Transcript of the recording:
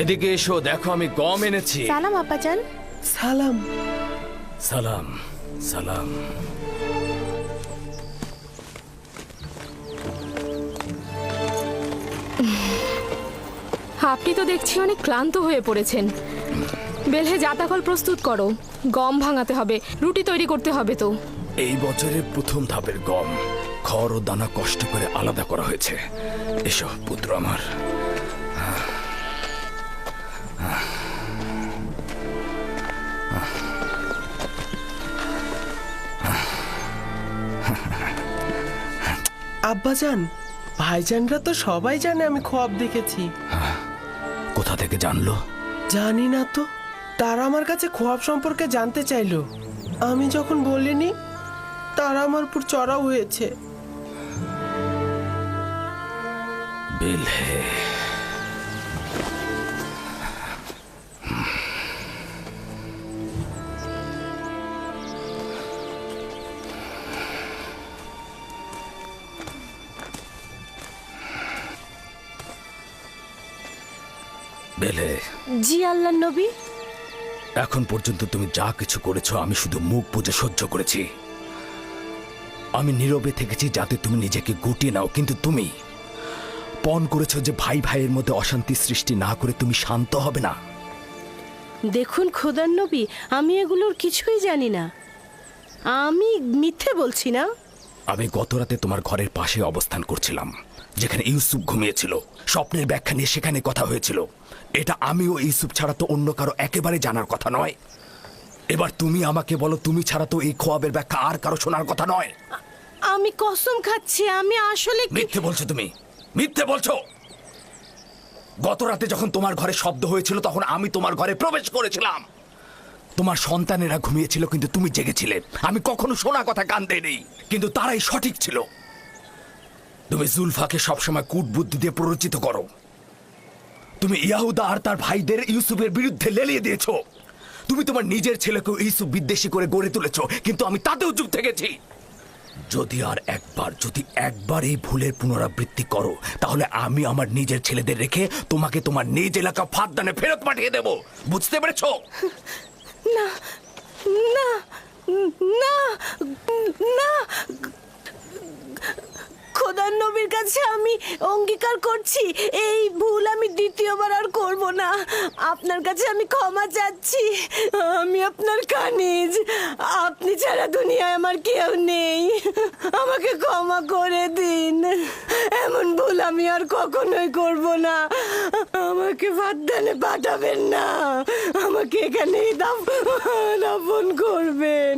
এদিকে এসো, দেখো আমি গম এনেছি। সালাম আব্বাজান। সালাম। সালাম সালাম। আপনি তো দেখছি অনেক ক্লান্ত হয়ে পড়েছেন। বেলহে জাতাকল প্রস্তুত করো, গম ভাঙাতে হবে, রুটি তৈরি করতে হবে। তো এই বছরের প্রথম ধাপের গম খড় ও দানা কষ্ট করে আলাদা করা হয়েছে। এসো পুত্র আমার। আব্বাজান, ভাইজানরা তো সবাই জানে আমি খোয়াব দেখেছি। কোথা থেকে জানলো? জানি না তো, তারা আমার কাছে খোয়াব সম্পর্কে জানতে চাইলো। আমি যখন বলিনি, তারা আমার উপর চড়াও হয়েছে। বেলহে, বেলহে, জি আল্লাহর নবী। এখন পর্যন্ত তুমি যা কিছু করেছো আমি শুধু মুখ বুজে সহ্য করেছি। আমি নীরবে থেকেছি যাতে তুমি নিজেকে গুটিয়ে নাও, কিন্তু তুমি পণ করেছো যে ভাই ভাইয়ের মধ্যে অশান্তি সৃষ্টি না করে তুমি শান্ত হবে না। দেখুন খোদার নবী, আমি এগুলোর কিছুই জানি না। আমি মিথ্যে বলছি না। আমি গত রাতে তোমার ঘরের পাশে অবস্থান করছিলাম, যেখানে ইউসুফ ঘুমিয়েছিল। স্বপ্নের ব্যাখ্যা নিয়ে সেখানে কথা হয়েছিল। এটা আমি ও ইউসুফ ছাড়া তো অন্য কারো একেবারে জানার কথা নয়। এবার তুমি আমাকে বলো, তুমি ছাড়া তো এই খোয়াবের ব্যাখ্যা আর কারো শোনার কথা নয়। আমি কসম খাচ্ছি, আমি আসলে মিথ্যে বলছো তুমি, মিথ্যে বলছো। গত রাতে যখন তোমার ঘরে শব্দ হয়েছিল তখন আমি তোমার ঘরে প্রবেশ করেছিলাম। তোমার সন্তানেরা ঘুমিয়েছিল কিন্তু তুমি জেগেছিলে। আমি কখনো শোনা কথা কান দেইনি, কিন্তু তারাই সঠিক ছিল। তুমি জুলফাকে সবসময় কূটবুদ্ধি দিয়ে প্ররোচিত করো। তুমি ইয়াহুদা আর তার ভাইদের ইউসুফের বিরুদ্ধে লেলিয়ে দিয়েছো। তুমি তোমার নিজের ছেলেকেও ইউসুফ বিদ্বেষী করে গড়ে তুলেছো, কিন্তু আমি তাতেও চুপ থেকেছি। যদি একবার এই ভুলের পুনরাবৃত্তি করো, তাহলে আমি আমার নিজের ছেলেদের রেখে তোমাকে তোমার নিজ এলাকা ফাঁদদানে ফেরত পাঠিয়ে দেব। বুঝতে পেরেছো? না না না না, খোদার নবীর কাছে আমি অঙ্গীকার করছি, এই ভুল আমি দ্বিতীয়বার আর করব না। আপনার কাছে আমি ক্ষমা চাচ্ছি। আমি আপনার কানিজ, আপনি ছাড়া দুনিয়ায় আমার কেউ নেই। আমাকে ক্ষমা করে দিন। এমন ভুল আমি আর কখনোই করব না। আমাকে ফাঁদদানে পাঠাবেন না, আমাকে এখানেই দাফন করবেন।